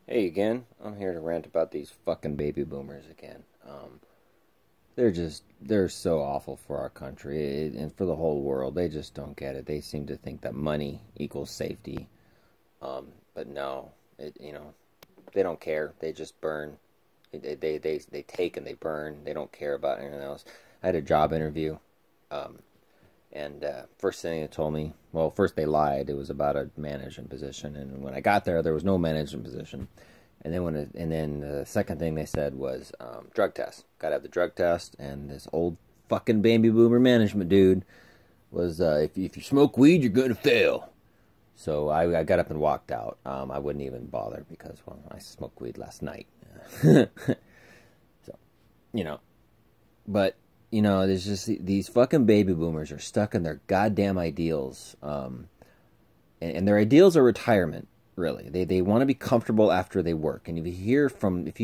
Hey again, I'm here to rant about these fucking baby boomers again. They're so awful for our country and for the whole world. They just don't get it. They seem to think that money equals safety. But no, they don't care. They just burn. They take and they burn. They don't care about anything else. I had a job interview, and first thing they told me, well, first they lied. It was about a management position, and when I got there was no management position. And then the second thing they said was drug test. Got to have the drug test. And this old fucking baby boomer management dude was, if you smoke weed, you're gonna fail. So I got up and walked out. I wouldn't even bother because, well, I smoked weed last night. So, you know, but there's just these fucking baby boomers are stuck in their goddamn ideals, and their ideals are retirement. Really, they want to be comfortable after they work, and if you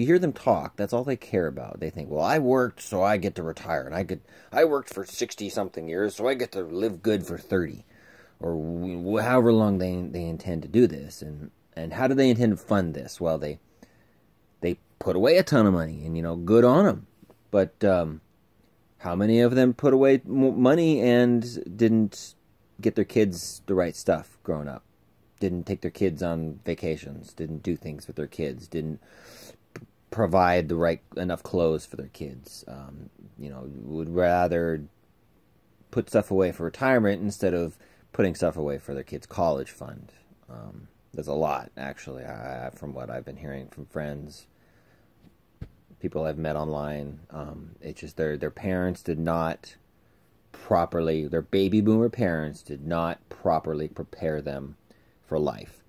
hear them talk, that's all they care about. They think, well, I worked, so I get to retire, and I worked for 60-something years, so I get to live good for 30, or however long they intend to do this, and how do they intend to fund this? Well, they put away a ton of money, and good on them, but how many of them put away money and didn't get their kids the right stuff growing up? Didn't take their kids on vacations, didn't do things with their kids, didn't provide the right enough clothes for their kids, would rather put stuff away for retirement instead of putting stuff away for their kids' college fund. There's a lot, actually, from what I've been hearing from friends, people I've met online. It's just their parents did not properly, their baby boomer parents did not properly prepare them for life.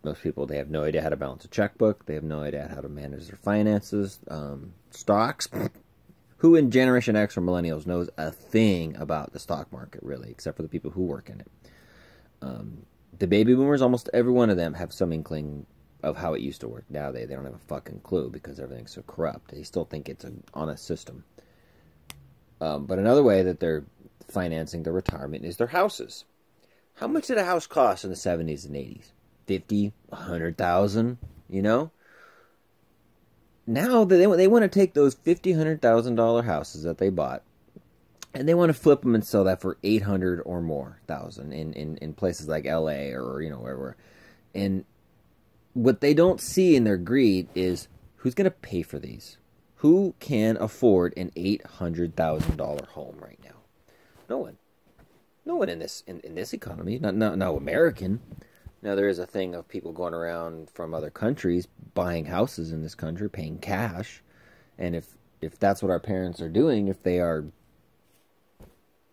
Most people, they have no idea how to balance a checkbook. They have no idea how to manage their finances. Stocks. Who in Generation X or Millennials knows a thing about the stock market, really, except for the people who work in it? The baby boomers, almost every one of them, have some inkling of how it used to work. Now they don't have a fucking clue because everything's so corrupt. They still think it's an honest system. But another way that they're financing their retirement is their houses. How much did a house cost in the 70s and 80s? 50, 100,000, Now they want to take those $50,000, $100,000 houses that they bought, and they want to flip them and sell that for 800 or more thousand in places like LA or wherever. And what they don't see in their greed is who's going to pay for these? Who can afford an $800,000 home right now? No one. No one in this economy, no American. Now there is a thing of people going around from other countries buying houses in this country, paying cash, and if that's what our parents are doing, if they are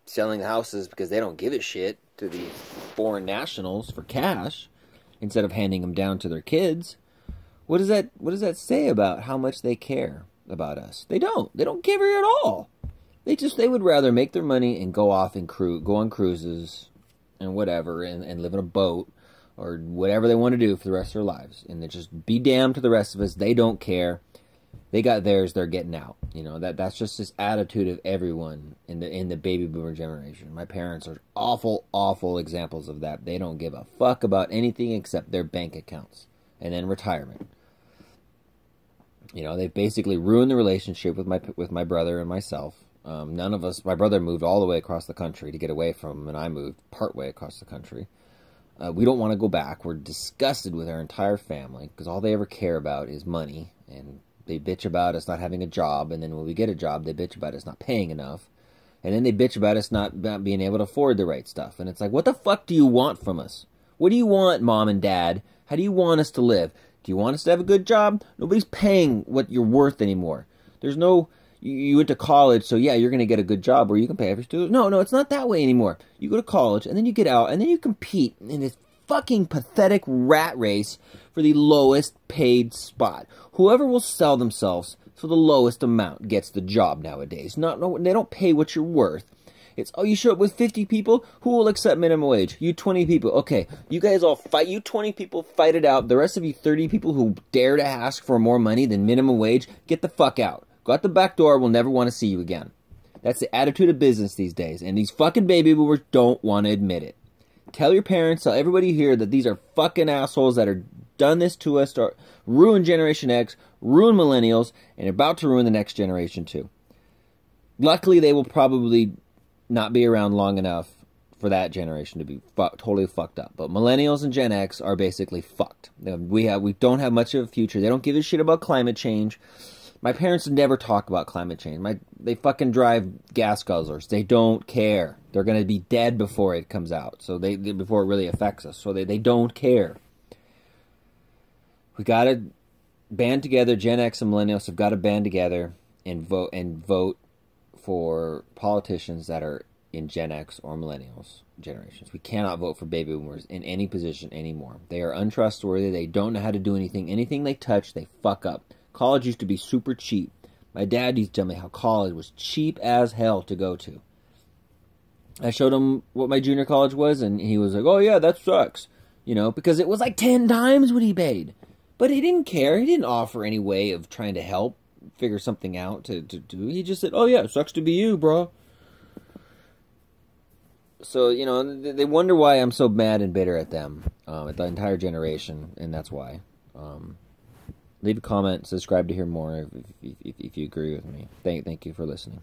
selling houses because they don't give a shit to these foreign nationals for cash instead of handing them down to their kids, what does that say about how much they care about us? They don't care at all. They would rather make their money and go off and go on cruises and whatever and live in a boat or whatever they want to do for the rest of their lives. And they just be damned to the rest of us. They don't care. They got theirs, they're getting out. That's just this attitude of everyone in the baby boomer generation. My parents are awful examples of that. They don't give a fuck about anything except their bank accounts and then retirement. They basically ruined the relationship with my brother and myself. None of us, my brother moved all the way across the country to get away from him, and I moved part way across the country. We don't want to go back. We're disgusted with our entire family because all they ever care about is money, and they bitch about us not having a job, and then when we get a job, they bitch about us not paying enough, and then they bitch about us not being able to afford the right stuff. And it's like, what the fuck do you want from us? What do you want, Mom and Dad? How do you want us to live? Do you want us to have a good job? Nobody's paying what you're worth anymore. There's no... You went to college, so yeah, you're going to get a good job where you can pay for students. No, it's not that way anymore. You go to college, and then you get out, and then you compete in this fucking pathetic rat race for the lowest paid spot. Whoever will sell themselves for the lowest amount gets the job nowadays. No, they don't pay what you're worth. It's, oh, you show up with 50 people? Who will accept minimum wage? You 20 people. Okay, you guys all fight. You 20 people fight it out. The rest of you 30 people who dare to ask for more money than minimum wage, get the fuck out. Go out the back door, we'll never want to see you again. That's the attitude of business these days, and these fucking baby boomers don't want to admit it. Tell your parents, tell everybody here that these are fucking assholes that are done this to us, to ruin Generation X, ruin millennials, and about to ruin the next generation too. Luckily, they will probably not be around long enough for that generation to be totally fucked up. But millennials and Gen X are basically fucked. We don't have much of a future. They don't give a shit about climate change. My parents never talk about climate change. They fucking drive gas guzzlers. They don't care. They're going to be dead before it comes out. So before it really affects us. So they don't care. We got to band together. Gen X and millennials have got to band together and vote for politicians that are in Gen X or millennials generations. We cannot vote for baby boomers in any position anymore. They are untrustworthy. They don't know how to do anything. Anything they touch, they fuck up. College used to be super cheap. My dad used to tell me how college was cheap as hell to go to. I showed him what my junior college was, and he was like, oh yeah, that sucks. Because it was like 10 times what he paid. But he didn't care. He didn't offer any way of trying to help figure something out to do. He just said, oh yeah, it sucks to be you, bro. So, they wonder why I'm so mad and bitter at them, at the entire generation, and that's why. Leave a comment, subscribe to hear more if you agree with me. Thank you for listening.